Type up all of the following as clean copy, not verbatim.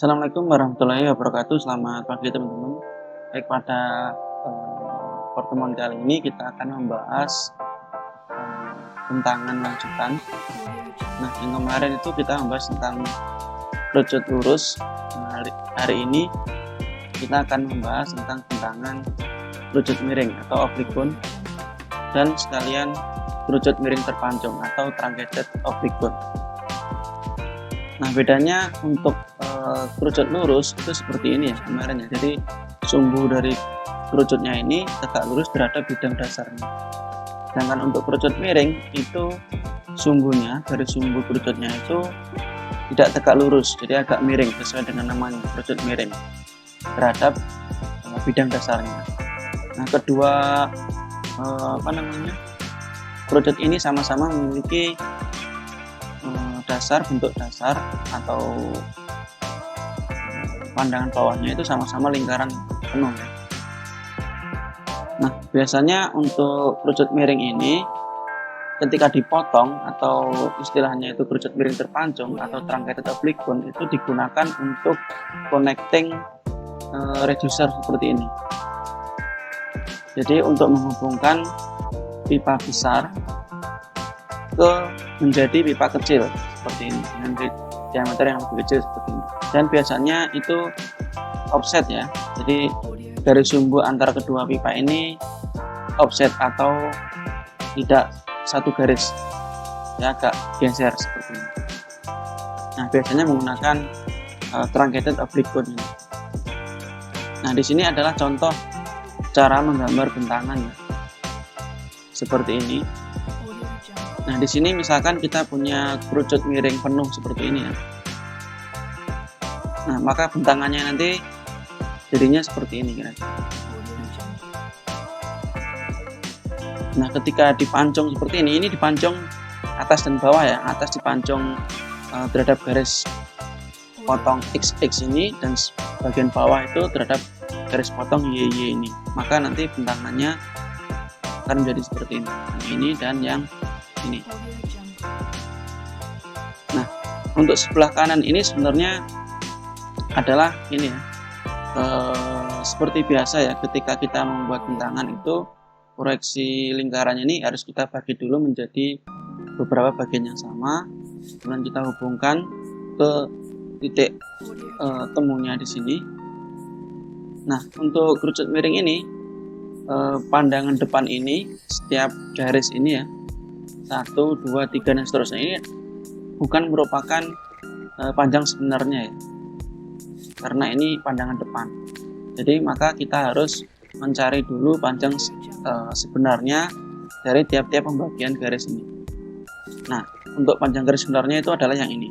Assalamualaikum warahmatullahi wabarakatuh. Selamat pagi teman-teman. Baik, pada pertemuan kali ini kita akan membahas bentangan lanjutan. Nah, yang kemarin itu kita membahas tentang kerucut lurus. Nah, hari ini kita akan membahas tentang bentangan kerucut miring atau oblique bone, dan sekalian kerucut miring terpancung atau truncated oblique bone. Nah, bedanya untuk kerucut lurus itu seperti ini ya kemarin ya. Jadi sumbu dari kerucutnya ini tegak lurus terhadap bidang dasarnya. Sedangkan untuk kerucut miring itu sumbunya dari sumbu kerucutnya itu tidak tegak lurus, jadi agak miring sesuai dengan namanya, kerucut miring terhadap bidang dasarnya. Nah, kedua kerucut ini sama-sama memiliki bentuk dasar atau pandangan bawahnya itu sama-sama lingkaran penuh. Nah, biasanya untuk kerucut miring ini ketika dipotong atau istilahnya itu kerucut miring terpancung atau truncated oblique bone itu digunakan untuk connecting reducer seperti ini. Jadi untuk menghubungkan pipa besar menjadi pipa kecil seperti ini dengan diameter yang lebih kecil seperti ini. Dan biasanya itu offset ya, jadi dari sumbu antara kedua pipa ini offset atau tidak satu garis ya, agak geser seperti ini. Nah, biasanya menggunakan truncated oblique bone ini. Nah, di sini adalah contoh cara menggambar bentangan ya, seperti ini. Nah, di sini misalkan kita punya kerucut miring penuh seperti ini ya. Nah, maka bentangannya nanti jadinya seperti ini kira-kira. Nah, ketika dipancung seperti ini dipancung atas dan bawah ya. Atas dipancung terhadap garis potong XX ini, dan bagian bawah itu terhadap garis potong YY ini. Maka nanti bentangannya akan menjadi seperti ini. Yang ini dan yang ini. Nah, untuk sebelah kanan ini sebenarnya adalah ini ya, seperti biasa ya, ketika kita membuat bentangan itu proyeksi lingkarannya ini harus kita bagi dulu menjadi beberapa bagian yang sama, kemudian kita hubungkan ke titik temunya di sini. Nah, untuk kerucut miring ini pandangan depan ini, setiap garis ini ya, 1, 2, 3 dan seterusnya ini bukan merupakan panjang sebenarnya ya, karena ini pandangan depan. Jadi maka kita harus mencari dulu panjang sebenarnya dari tiap-tiap pembagian garis ini. Nah, untuk panjang garis sebenarnya itu adalah yang ini.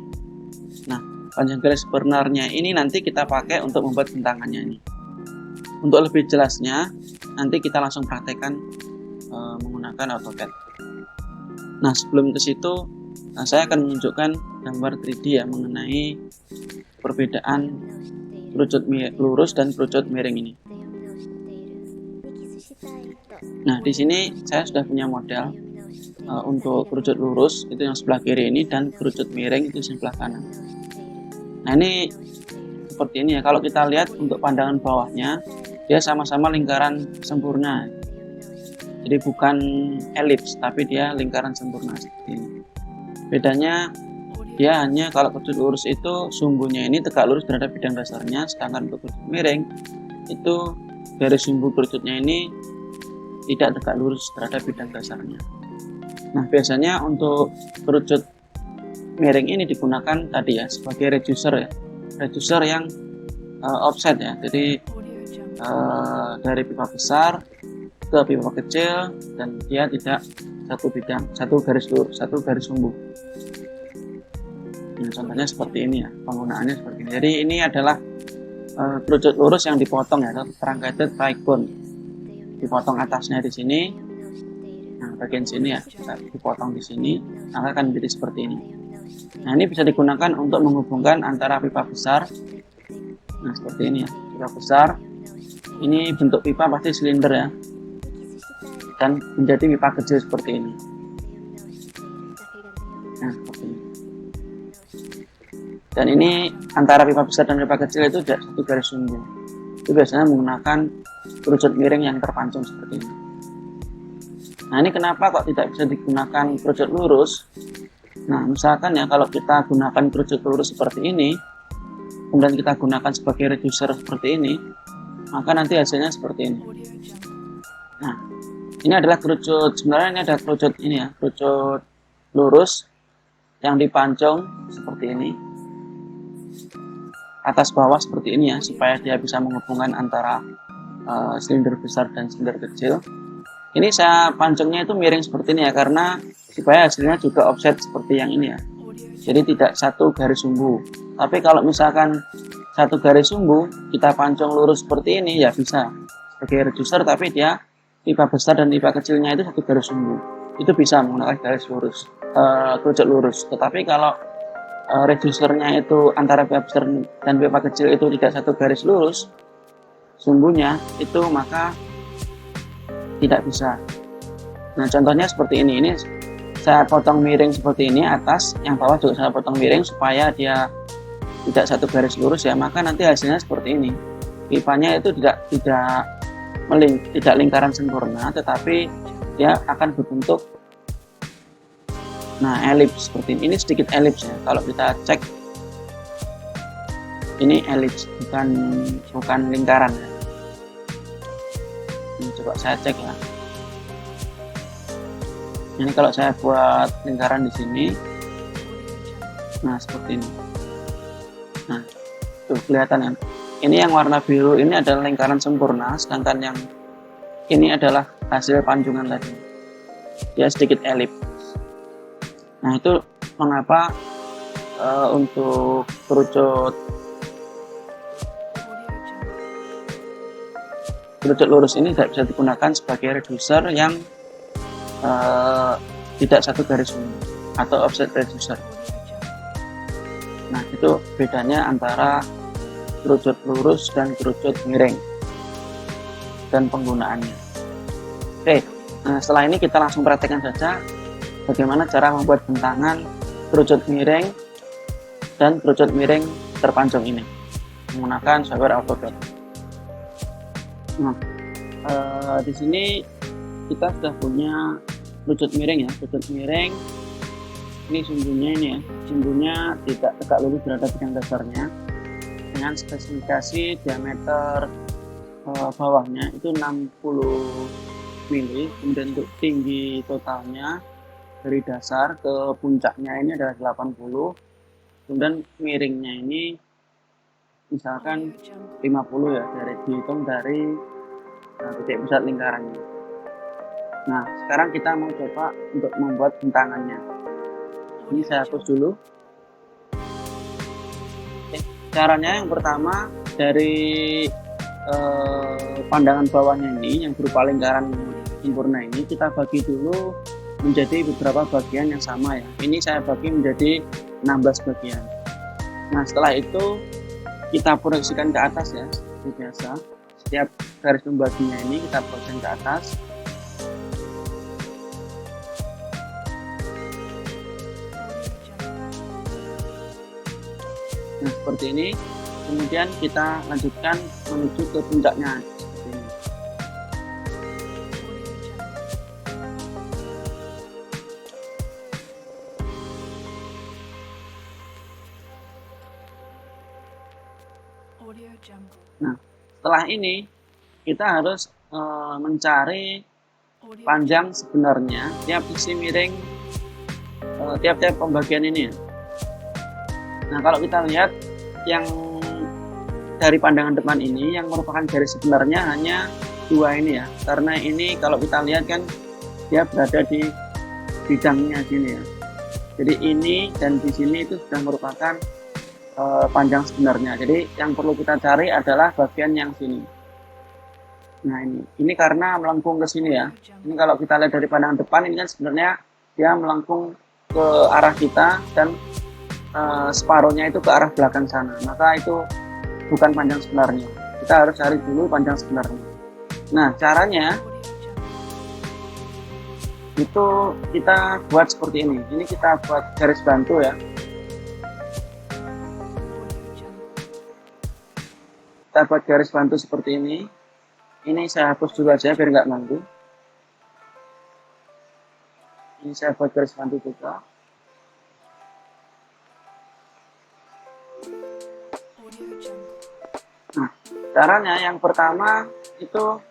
Nah, panjang garis sebenarnya ini nanti kita pakai untuk membuat bentangannya ini. Untuk lebih jelasnya nanti kita langsung praktekkan menggunakan AutoCAD. Nah, sebelum ke situ saya akan menunjukkan gambar 3D ya mengenai perbedaan kerucut lurus dan kerucut miring ini. Nah, di sini saya sudah punya model untuk kerucut lurus itu yang sebelah kiri ini, dan kerucut miring itu sebelah kanan. Nah, ini seperti ini ya. Kalau kita lihat untuk pandangan bawahnya, dia sama-sama lingkaran sempurna. Jadi bukan elips, tapi dia lingkaran sempurna seperti ini. Bedanya dia hanya kalau kerucut lurus itu sumbunya ini tegak lurus terhadap bidang dasarnya, sedangkan untuk kerucut miring itu dari sumbu kerucutnya ini tidak tegak lurus terhadap bidang dasarnya. Nah, biasanya untuk kerucut miring ini digunakan tadi ya sebagai reducer ya, reducer yang offset ya. Jadi dari pipa besar ke pipa kecil, dan dia tidak satu bidang, satu garis lurus, satu garis sumbu. Nah, contohnya seperti ini ya, penggunaannya seperti ini. Jadi ini adalah kerucut lurus yang dipotong ya, atau truncated oblique bone. Dipotong atasnya di sini. Nah, bagian sini ya, dipotong di sini, maka akan menjadi seperti ini. Nah, ini bisa digunakan untuk menghubungkan antara pipa besar. Nah, seperti ini ya, pipa besar. Ini bentuk pipa pasti silinder ya, dan menjadi pipa kecil seperti ini. Nah, seperti ini. Dan ini antara pipa besar dan pipa kecil itu tidak satu garis sumbu. Itu biasanya menggunakan kerucut miring yang terpancung seperti ini. Nah, ini kenapa kok tidak bisa digunakan kerucut lurus? Nah, misalkan ya kalau kita gunakan kerucut lurus seperti ini, kemudian kita gunakan sebagai reducer seperti ini, maka nanti hasilnya seperti ini. Nah, ini adalah kerucut, sebenarnya ini ada kerucut ini ya, kerucut lurus yang dipancung seperti ini, atas bawah seperti ini ya, supaya dia bisa menghubungkan antara silinder besar dan silinder kecil. Ini saya pancungnya itu miring seperti ini ya, karena supaya hasilnya juga offset seperti yang ini ya, jadi tidak satu garis sumbu. Tapi kalau misalkan satu garis sumbu kita pancung lurus seperti ini ya bisa sebagai reducer, tapi dia pipa besar dan pipa kecilnya itu satu garis sumbu, itu bisa menggunakan garis lurus, kerucut lurus. Tetapi kalau reducernya itu antara pipa besar dan pipa kecil itu tidak satu garis lurus sumbunya itu, maka tidak bisa. Nah, contohnya seperti ini. Ini saya potong miring seperti ini, atas, yang bawah juga saya potong miring supaya dia tidak satu garis lurus ya, maka nanti hasilnya seperti ini. Pipanya itu tidak lingkaran sempurna, tetapi dia akan berbentuk elips seperti ini. Ini sedikit elips ya. Kalau kita cek ini elips, bukan lingkaran ya. Ini coba saya cek ya. Ini kalau saya buat lingkaran di sini, nah seperti ini. Nah, tuh kelihatan ya. Ini yang warna biru ini adalah lingkaran sempurna, sedangkan yang ini adalah hasil pancungan tadi. Dia sedikit elips. Nah, itu mengapa untuk kerucut lurus ini tidak bisa digunakan sebagai reducer yang tidak satu garis sumbu atau offset reducer. Nah, itu bedanya antara kerucut lurus dan kerucut miring dan penggunaannya. Oke, nah setelah ini kita langsung praktekkan saja bagaimana cara membuat bentangan kerucut miring dan kerucut miring terpancung ini menggunakan software AutoCAD. Nah, di sini kita sudah punya kerucut miring ya. Kerucut miring ini sumbunya ini ya, sumbunya tidak tegak lurus berada di bidang dasarnya dengan spesifikasi diameter bawahnya itu 60 mili, kemudian untuk tinggi totalnya dari dasar ke puncaknya ini adalah 80, kemudian miringnya ini misalkan 50 ya, dihitung dari titik pusat lingkarannya. Nah, sekarang kita mau coba untuk membuat bentangannya. Ini saya hapus dulu. Oke, caranya yang pertama dari pandangan bawahnya ini yang berupa lingkaran sempurna ini kita bagi dulu menjadi beberapa bagian yang sama ya. Ini saya bagi menjadi 16 bagian. Nah, setelah itu kita proyeksikan ke atas ya, seperti biasa. Setiap garis pembaginya ini kita proyeksikan ke atas. Nah, seperti ini. Kemudian kita lanjutkan menuju ke puncaknya seperti ini. Nah, setelah ini kita harus mencari panjang sebenarnya tiap sisi miring tiap-tiap pembagian ini. Nah, kalau kita lihat yang dari pandangan depan ini yang merupakan garis sebenarnya hanya dua ini ya, karena ini kalau kita lihat kan dia berada di bidangnya sini ya. Jadi ini dan di sini itu sudah merupakan panjang sebenarnya. Jadi yang perlu kita cari adalah bagian yang sini. Nah, ini karena melengkung ke sini ya. Ini kalau kita lihat dari pandangan depan ini kan sebenarnya dia melengkung ke arah kita dan separuhnya itu ke arah belakang sana. Maka itu bukan panjang sebenarnya. Kita harus cari dulu panjang sebenarnya. Nah, caranya itu kita buat seperti ini. Ini kita buat garis bantu ya. kita buat garis bantu seperti ini. Ini saya hapus dulu aja biar nggak ganggu. Ini saya buat garis bantu juga. Nah, caranya yang pertama itu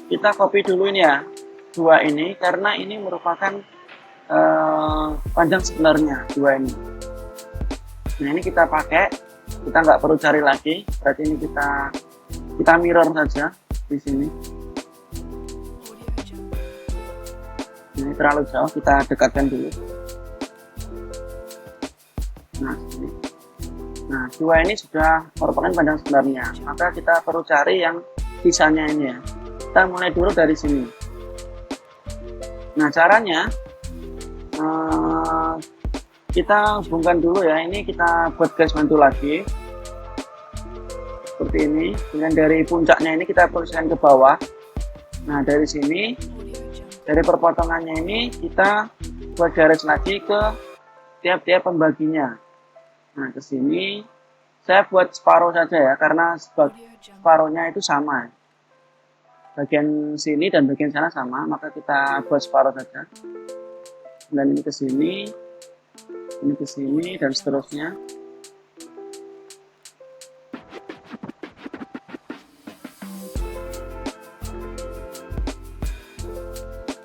kita copy dulu ini ya, dua ini, karena ini merupakan panjang sebenarnya dua ini. Nah, ini kita pakai, kita nggak perlu cari lagi, berarti ini kita mirror saja di sini. Ini terlalu jauh, kita dekatkan dulu. Nah, ini. Nah, dua ini sudah merupakan panjang sebenarnya, maka kita perlu cari yang sisanya ini ya. Kita mulai dulu dari sini. Nah, caranya kita hubungkan dulu ya. Ini kita buat garis bantu lagi seperti ini. Kemudian dari puncaknya ini kita posisikan ke bawah. Nah, dari sini, dari perpotongannya ini kita buat garis lagi ke tiap-tiap pembaginya. Nah, ke sini saya buat separuh saja ya, karena separuhnya itu sama. Bagian sini dan bagian sana sama, maka kita buat separuh saja. Dan ini ke sini, ini ke sini, dan seterusnya.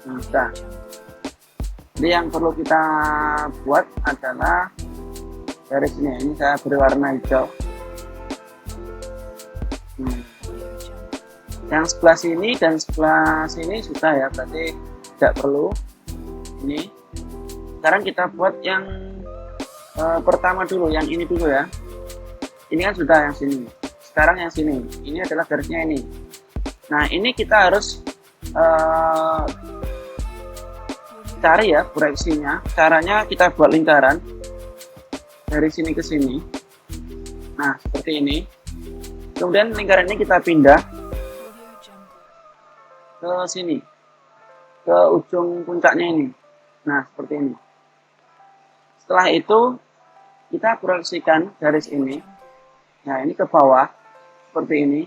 Nah, sudah. Jadi yang perlu kita buat adalah garis ini saya berwarna hijau. Yang sebelah sini dan sebelah sini sudah ya, berarti tidak perlu ini. Sekarang kita buat yang pertama dulu, yang ini dulu ya. Ini kan sudah yang sini. Sekarang yang sini, ini adalah garisnya ini. Nah, ini kita harus cari ya proyeksinya. Caranya kita buat lingkaran dari sini ke sini. Nah, seperti ini. Kemudian lingkaran ini kita pindah ke sini, ke ujung puncaknya ini. Nah, seperti ini. Setelah itu kita proyeksikan garis ini. Nah, ini ke bawah seperti ini.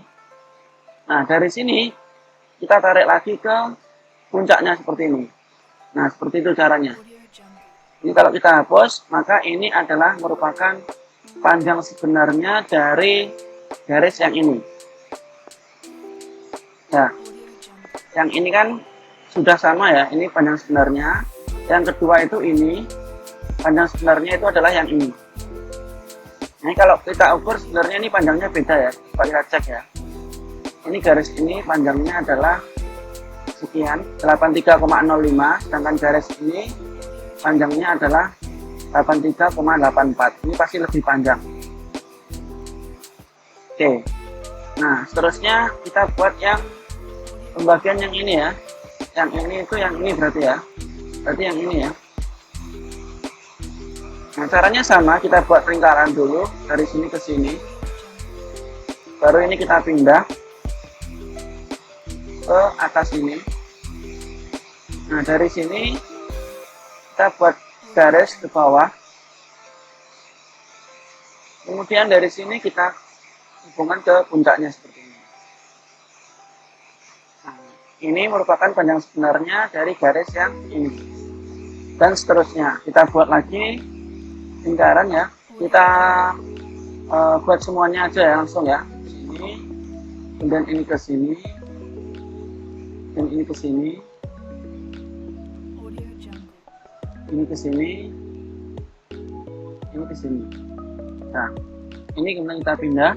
Nah, dari sini kita tarik lagi ke puncaknya seperti ini. Nah, seperti itu caranya. Ini kalau kita hapus, maka ini adalah merupakan panjang sebenarnya dari garis yang ini. Nah, yang ini kan sudah sama ya, ini panjang sebenarnya. Yang kedua itu ini, panjang sebenarnya itu adalah yang ini. Ini kalau kita ukur sebenarnya ini panjangnya beda ya, coba kita cek ya. Ini garis ini panjangnya adalah sekian, 83,05, sedangkan garis ini panjangnya adalah 83,84. Ini pasti lebih panjang. Oke. Nah, seterusnya kita buat yang pembagian yang ini ya. Yang ini itu yang ini berarti ya. Berarti yang ini ya. Nah, caranya sama, kita buat lingkaran dulu dari sini ke sini. Baru ini kita pindah ke atas ini. Nah, dari sini kita buat garis ke bawah. Kemudian dari sini kita hubungkan ke puncaknya seperti ini. Nah, ini merupakan panjang sebenarnya dari garis yang ini. Dan seterusnya kita buat lagi lingkaran ya. Kita buat semuanya aja ya, langsung ya. Sini, kemudian ini ke sini, dan ini ke sini, ini ke sini, ini ke sini. Nah, ini kemudian kita pindah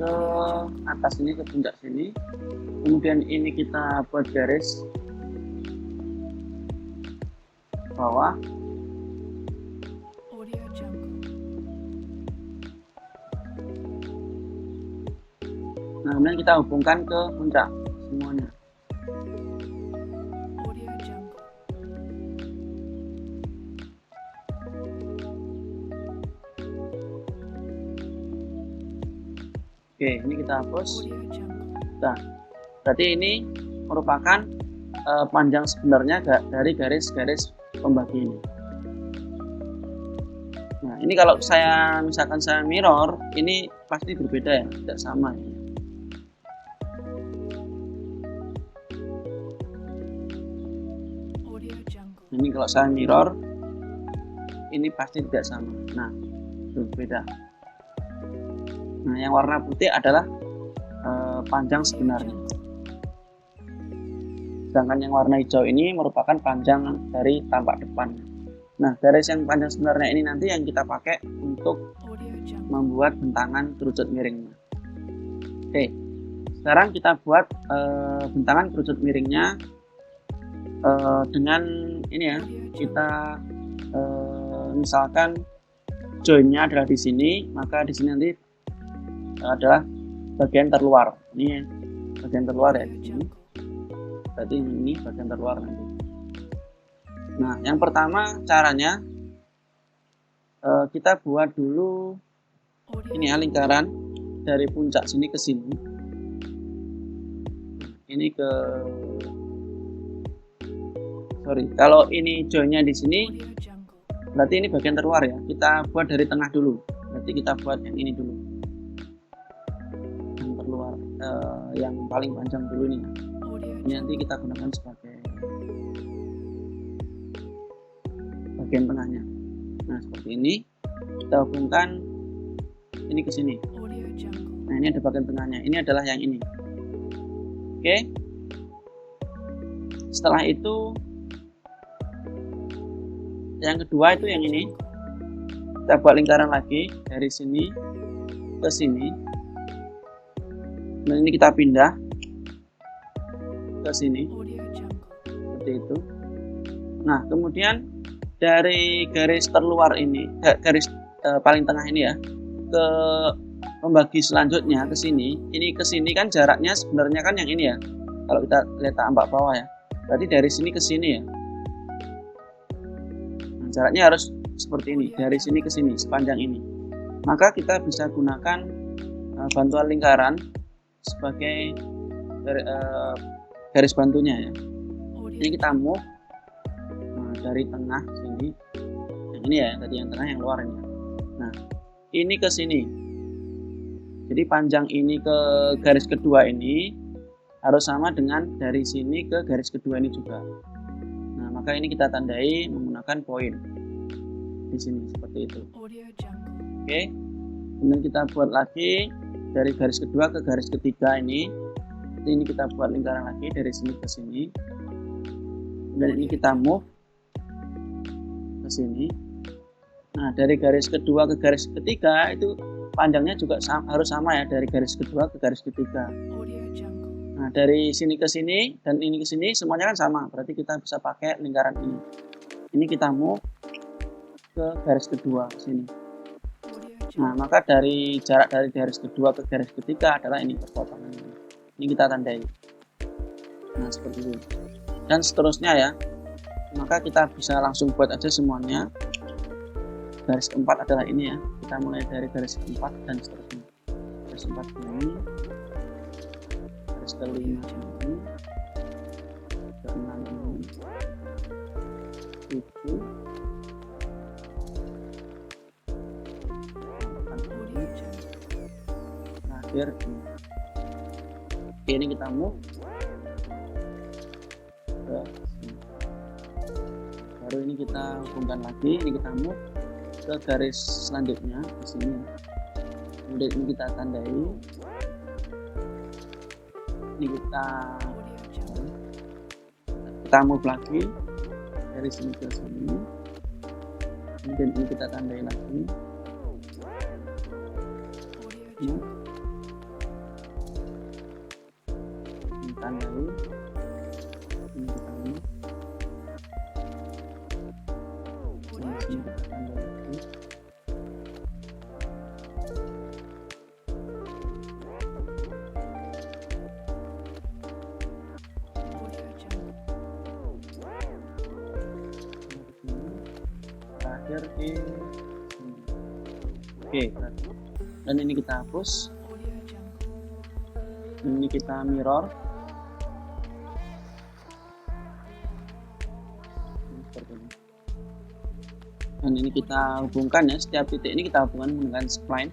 ke atas ini, ke puncak sini. Kemudian ini kita buat garis bawah. Nah, kemudian kita hubungkan ke puncak semuanya. Oke, ini kita hapus. Nah, berarti ini merupakan panjang sebenarnya dari garis-garis pembagi ini. Nah, Ini kalau misalkan saya mirror, ini pasti berbeda ya, tidak sama ya. Ini kalau saya mirror, ini pasti tidak sama. Nah, berbeda. Nah, yang warna putih adalah panjang sebenarnya. Sedangkan yang warna hijau ini merupakan panjang dari tampak depan. Nah, garis yang panjang sebenarnya ini nanti yang kita pakai untuk membuat bentangan kerucut miringnya. Oke, sekarang kita buat bentangan kerucut miringnya dengan ini ya. Kita misalkan joinnya adalah di sini, maka di sini nanti adalah bagian terluar. Ini bagian terluar ya. Ini. Berarti ini bagian terluar nanti. Nah, yang pertama caranya kita buat dulu ini ya lingkaran dari puncak sini ke sini. Ini kalau ini joinnya di sini, berarti ini bagian terluar ya. Kita buat dari tengah dulu. Berarti kita buat yang ini dulu, yang terluar, yang paling panjang dulu ini. Ini nanti kita gunakan sebagai bagian tengahnya. Nah, seperti ini kita hubungkan ini ke sini. Nah, ini ada bagian tengahnya. Ini adalah yang ini. Oke. Setelah itu yang kedua itu yang ini. Kita buat lingkaran lagi dari sini ke sini. Nah, ini kita pindah ke sini. Seperti itu. Nah, kemudian dari garis terluar ini, garis paling tengah ini ya, ke pembagi selanjutnya ke sini. Ini ke sini kan jaraknya sebenarnya kan yang ini ya. Kalau kita lihat tampak bawah ya. Berarti dari sini ke sini ya. Nah, jaraknya harus seperti ini, dari sini ke sini sepanjang ini. Maka kita bisa gunakan bantuan lingkaran sebagai garis bantunya ya. Ini kita move dari tengah sini, yang ini ya, tadi yang tengah yang luar ini. Nah, ini ke sini. Jadi panjang ini ke garis kedua ini harus sama dengan dari sini ke garis kedua ini juga. Nah, maka ini kita tandai menggunakan poin di sini seperti itu. Oke. Kemudian kita buat lagi dari garis kedua ke garis ketiga ini. Ini kita buat lingkaran lagi dari sini ke sini. Dan ini kita move ke sini. Nah, dari garis kedua ke garis ketiga itu panjangnya juga harus sama ya, dari garis kedua ke garis ketiga. Nah, dari sini ke sini dan ini ke sini semuanya kan sama. Berarti kita bisa pakai lingkaran ini. Ini kita move ke garis kedua ke sini. Nah, maka dari jarak dari garis kedua ke garis ketiga adalah ini perpotongan ini. Ini kita tandai. Nah, seperti itu. Dan seterusnya ya. Maka kita bisa langsung buat aja semuanya. Garis keempat adalah ini ya. Kita mulai dari garis keempat dan seterusnya. Garis keempat ini, garis kelima ini, keenam ini, 7, 8 ini, terakhir ini. Oke, ini kita move ke sini. Baru ini kita hubungkan lagi, ini kita move ke garis selanjutnya di sini. Kemudian ini kita tandai. Ini kita move lagi dari sini ke sini. Kemudian ini kita tandai lagi. Ini tandai. Ini kita move. Ini kita tandai lagi. Terakhir di sini. Oke, dan ini kita hapus. Ini kita mirror. Seperti ini. Dan ini kita hubungkan ya, setiap titik ini kita hubungkan dengan spline.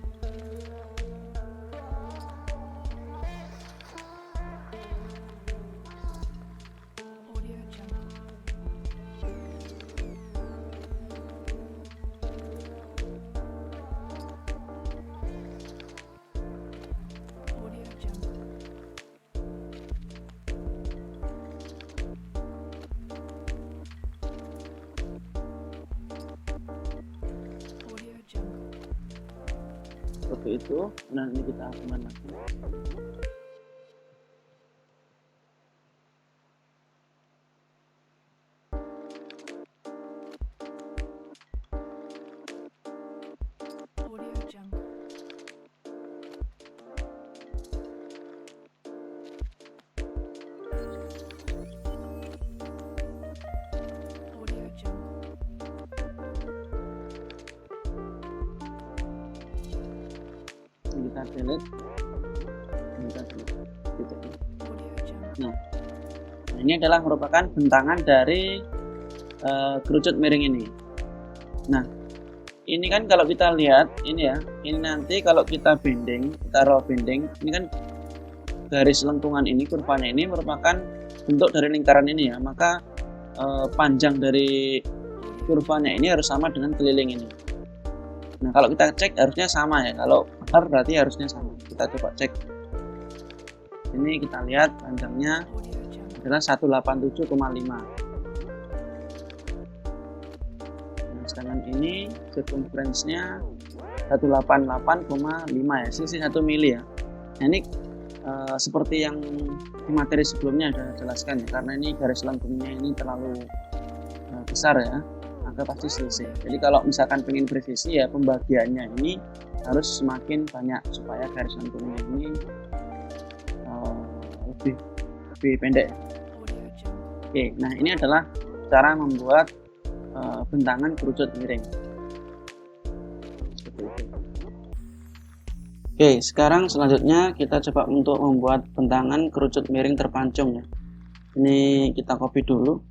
Seperti itu. Nah, ini kita hubungkan lagi. Kita delete, titik ini. Nah, ini adalah merupakan bentangan dari kerucut miring ini. Nah, ini kan kalau kita lihat ini ya, ini nanti kalau kita bending, kita roll bending, ini kan garis lengkungan ini, kurvanya ini merupakan bentuk dari lingkaran ini ya, maka panjang dari kurvanya ini harus sama dengan keliling ini. Nah, kalau kita cek harusnya sama ya, kalau benar berarti harusnya sama. Kita coba cek. Ini kita lihat panjangnya adalah 187,5. Nah, sedangkan ini circumference-nya 188,5 ya, sisi 1 mili ya. Nah, ini seperti yang di materi sebelumnya sudah jelaskan ya, karena ini garis lengkungnya ini terlalu besar ya, maka pasti selisih. Jadi kalau misalkan pengen presisi ya, pembagiannya ini harus semakin banyak supaya garis lengkungnya ini lebih pendek. Oke, nah ini adalah cara membuat bentangan kerucut miring. Seperti itu. Oke, sekarang selanjutnya kita coba untuk membuat bentangan kerucut miring terpancung ya. Ini kita copy dulu.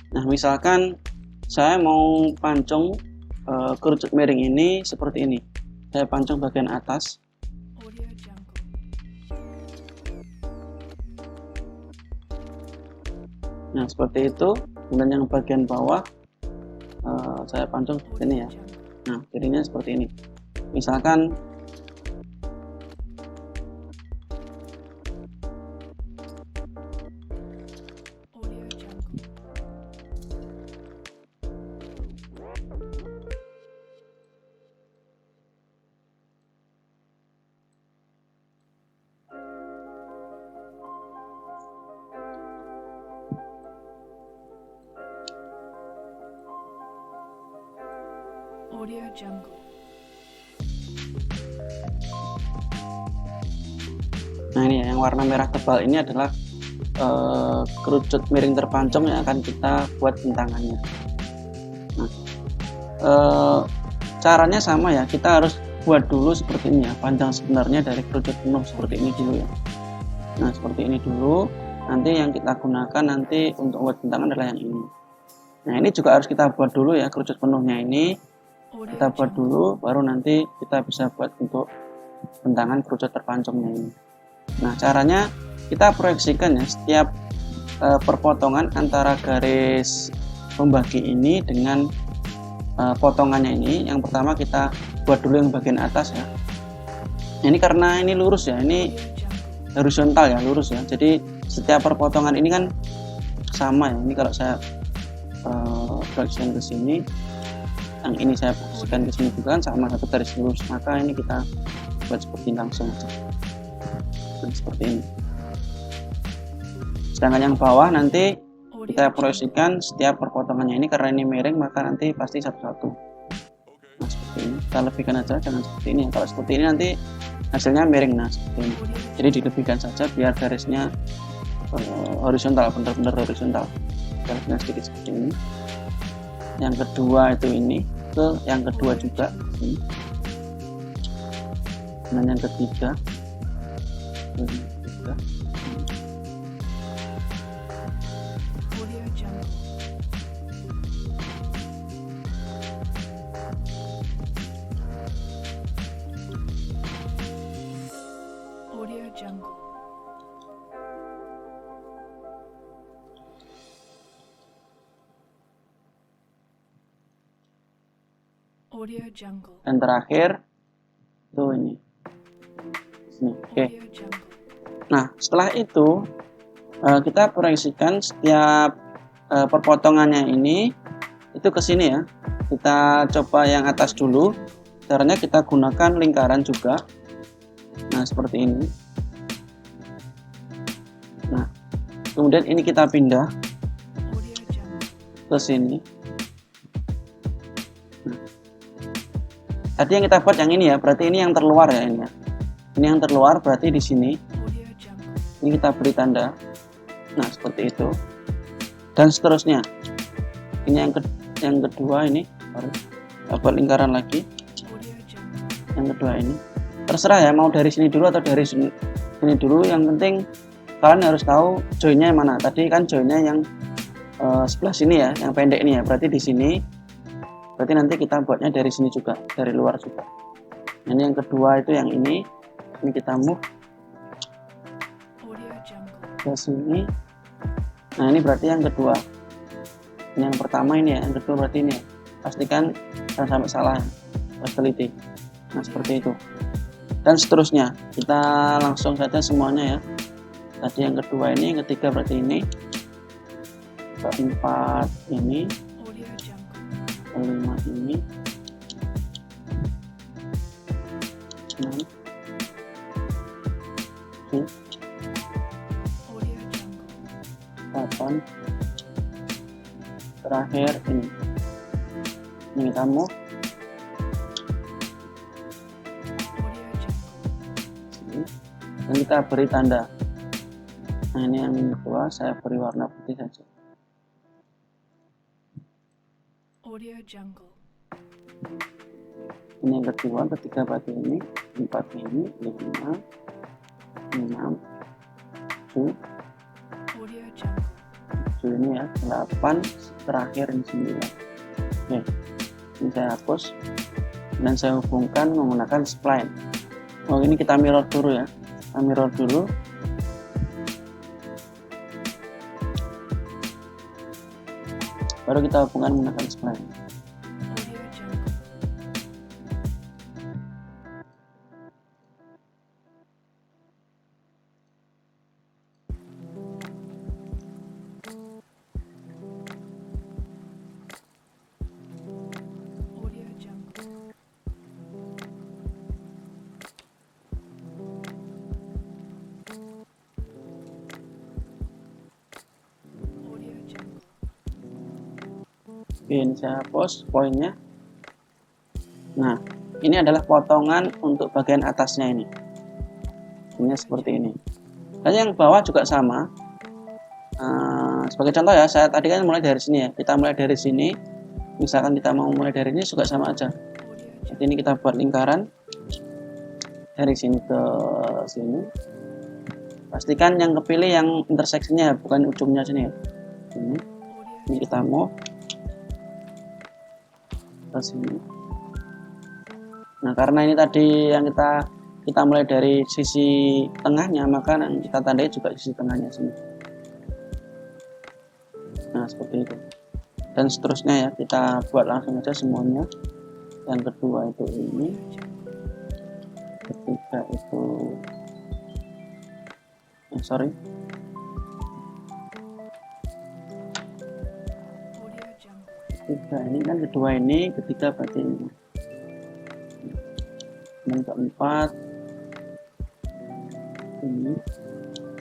Nah, misalkan saya mau pancung kerucut miring ini seperti ini. Saya pancung bagian atas. Nah, seperti itu. Kemudian yang bagian bawah saya pancung seperti ini ya. Nah, jadinya seperti ini. Misalkan Audio Jungle. Nah, ini ya, yang warna merah tebal ini adalah kerucut miring terpancung yang akan kita buat bentangannya. Nah, caranya sama ya, kita harus buat dulu seperti ini ya, panjang sebenarnya dari kerucut penuh seperti ini dulu ya. Nah, seperti ini dulu. Nanti yang kita gunakan nanti untuk buat bentangan adalah yang ini. Nah, ini juga harus kita buat dulu ya, kerucut penuhnya ini kita buat dulu, baru nanti kita bisa buat untuk bentangan kerucut terpancungnya ini. Nah, caranya kita proyeksikan ya, setiap perpotongan antara garis pembagi ini dengan potongannya ini. Yang pertama kita buat dulu yang bagian atas ya. Ini karena ini lurus ya, ini horizontal ya, lurus ya. Jadi setiap perpotongan ini kan sama ya. Ini kalau saya proyeksikan ke sini, yang ini saya posisikan ke sini juga kan sama, satu garis lurus, maka ini kita buat seperti ini langsung aja. Nah, seperti ini. Sedangkan yang bawah nanti kita proyeksikan setiap perpotongannya ini, karena ini miring maka nanti pasti satu-satu. Nah, seperti ini kita lebihkan aja, jangan seperti ini. Kalau seperti ini nanti hasilnya miring. Nah, seperti ini. Jadi dilebihkan saja biar garisnya horizontal, benar-benar horizontal. Garisnya sedikit seperti ini. Yang kedua itu ini, ke yang kedua juga ini. Dan yang ketiga, Audio Jungle. dan terakhir tuh ini sini. Oke. Audio Jungle. Nah, setelah itu kita proyeksikan setiap perpotongannya ini itu ke sini ya. Kita coba yang atas dulu. Caranya kita gunakan lingkaran juga. Nah, seperti ini. Nah, kemudian ini kita pindah Audio Jungle. ke sini. Nah, tadi yang kita buat yang ini ya, berarti ini yang terluar ya ini ya. Ini yang terluar berarti di sini. Audio Jungle. Ini kita beri tanda. Nah, seperti itu. Dan seterusnya. Ini yang kedua ini, kita buat lingkaran lagi. Audio Jungle. Yang kedua ini. Terserah ya, mau dari sini dulu atau dari sini dulu. Yang penting kalian harus tahu joinnya yang mana. Tadi kan joinnya yang sebelah sini ya, yang pendek ini ya. Berarti di sini. Berarti nanti kita buatnya dari sini juga, dari luar juga. Ini yang kedua itu yang ini. Ini kita move Audio Jungle. ke sini. Nah, ini berarti yang kedua. Ini yang pertama ini ya, yang kedua berarti ini ya. Pastikan jangan sampai salah, harus teliti. Nah, seperti itu. Dan seterusnya, kita langsung saja semuanya ya. Tadi yang kedua ini, yang ketiga berarti ini. Keempat ini, Audio Jungle. kelima ini. 6 7 Audio Jungle. 8 terakhir ini kamu Audio Jungle. sini. Dan kita beri tanda. Nah, ini yang kedua saya beri warna putih saja. Audio Jungle. Ini yang kedua, ketiga berarti ini, 4 ini, 5 6 7 Audio Jungle. 7 ini ya, 8 terakhir ini 9. Oke, ini saya hapus dan saya hubungkan menggunakan spline. Oh, ini kita mirror dulu ya, kita mirror dulu. Baru kita hubungkan menggunakan spline. Audio Jungle. Audio Jungle. Audio Jungle. Oke, ini saya hapus poinnya. Nah, ini adalah potongan untuk bagian atasnya ini. Ini seperti ini. Dan yang bawah juga sama. Sebagai contoh ya, saya tadi kan mulai dari sini ya. Kita mulai dari sini. Misalkan kita mau mulai dari ini juga sama aja. Audio Jungle. Jadi ini kita buat lingkaran dari sini ke sini. Pastikan yang kepilih yang interseksinya, bukan ujungnya sini ya. Ini Audio kita mau ke sini. Nah, karena ini tadi yang kita mulai dari sisi tengahnya, maka yang kita tandai juga sisi tengahnya sini. Nah, seperti itu. Dan seterusnya ya, kita buat langsung aja semuanya. Yang kedua itu ini, ketiga itu sorry, Audio Jungle. ketiga ini kan kedua ini, ketiga berarti ini. Dan keempat ini,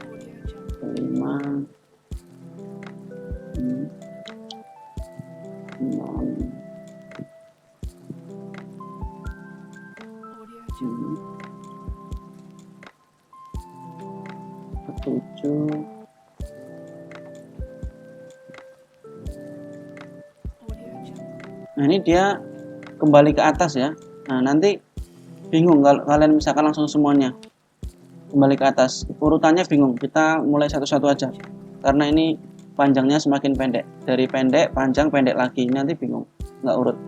Audio Jungle. kelima ini, 6 Audio Jungle. ini, 7 Audio Jungle. Nah, ini dia kembali ke atas ya. Nah, nanti bingung kalau kalian misalkan langsung semuanya kembali ke atas, urutannya bingung. Kita mulai satu-satu aja karena ini panjangnya semakin pendek, dari pendek panjang pendek lagi, nanti bingung nggak urut.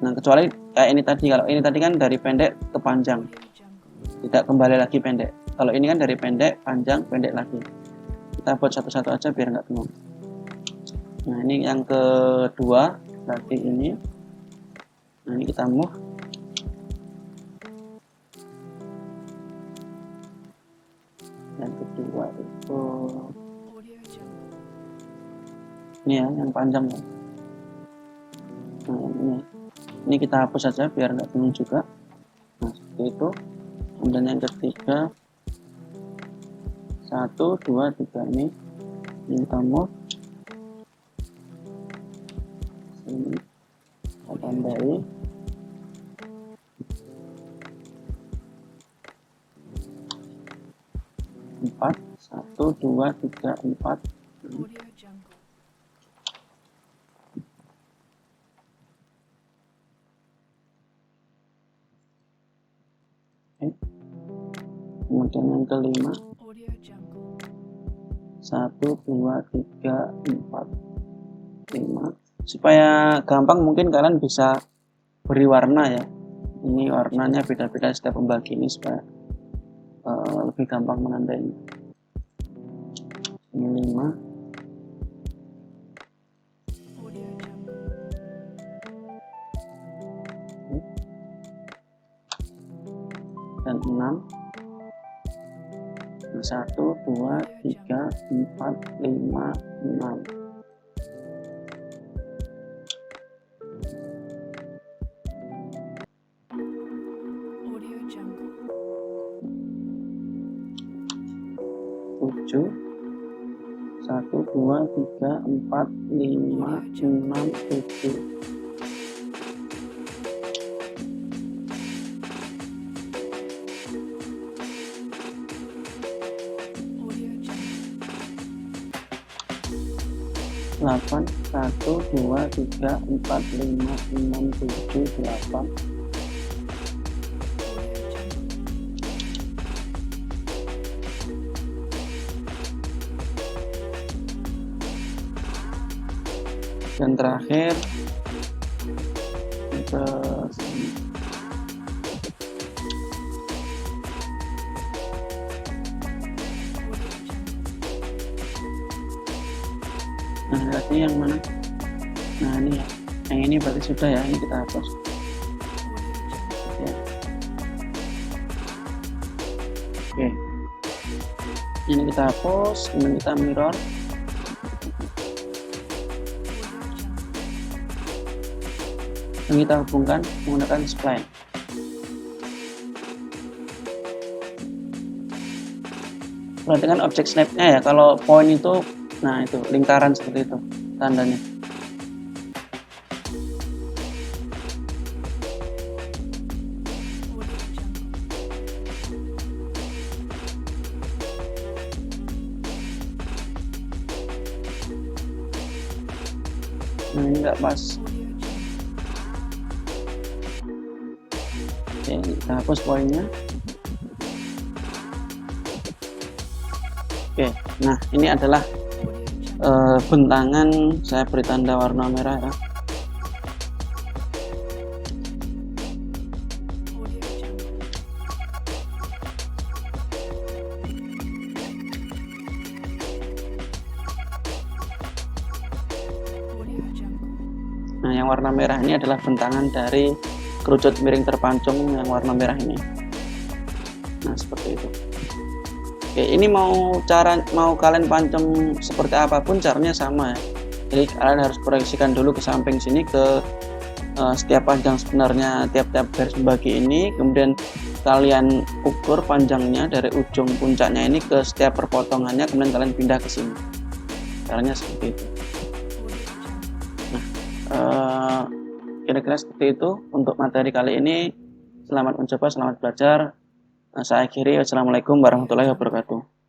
Nah, kecuali kayak ini tadi, kalau ini tadi kan dari pendek ke panjang, Audio Jungle. tidak kembali lagi pendek. Kalau ini kan dari pendek panjang pendek lagi. Kita buat satu-satu aja biar nggak bingung. Nah, ini yang kedua berarti ini Nah, ini kita move. Yang kedua itu Audio Jungle. ini ya, yang panjang ya. Nah, ini kita hapus saja biar nggak bingung juga. Nah, seperti itu. Kemudian yang ketiga 1, 2, 3 ini kita move. Sini kita tambahi. Empat, 1, 2, 3, 4. Audio Jungle. Kemudian yang kelima Audio Jungle. 1, 2, 3, 4, 5. Supaya gampang mungkin kalian bisa beri warna ya. Ini warnanya beda-beda setiap pembagi ini supaya lebih gampang menandainya. Ini 5. Audio Jungle. Dan 6. 1, 2, 3, 4, 5, 6. Audio Jungle. 7. 1, 2, 3, 4, 5, 6, 7. Audio Jungle. 8, 1, 2, 3, 4, 5, 6, 7, 8. Audio Jungle. Dan terakhir ke sini. Nah, berarti yang mana? Nah, ini ya. Yang ini berarti sudah ya. Ini kita hapus. Ya. Oke. Ini kita hapus. Kemudian kita mirror. Dan kita hubungkan menggunakan spline. Perhatikan objek snapnya ya. Kalau point itu, nah itu lingkaran seperti itu tandanya. Nah, ini nggak pas. Oke, kita hapus poinnya. Oke, nah ini adalah bentangan. Saya beri tanda warna merah ya. Nah, yang warna merah ini adalah bentangan dari kerucut miring terpancung yang warna merah ini. Nah, seperti itu. Oke, ini mau kalian pancung seperti apapun caranya sama ya. Jadi kalian harus proyeksikan dulu ke samping sini ke setiap panjang sebenarnya tiap-tiap garis pembagi ini, kemudian kalian ukur panjangnya dari ujung puncaknya ini ke setiap perpotongannya, kemudian kalian pindah ke sini. Caranya seperti itu. Nah, kira-kira seperti itu untuk materi kali ini. Selamat mencoba, selamat belajar. Saya akhiri. Wassalamualaikum warahmatullahi wabarakatuh.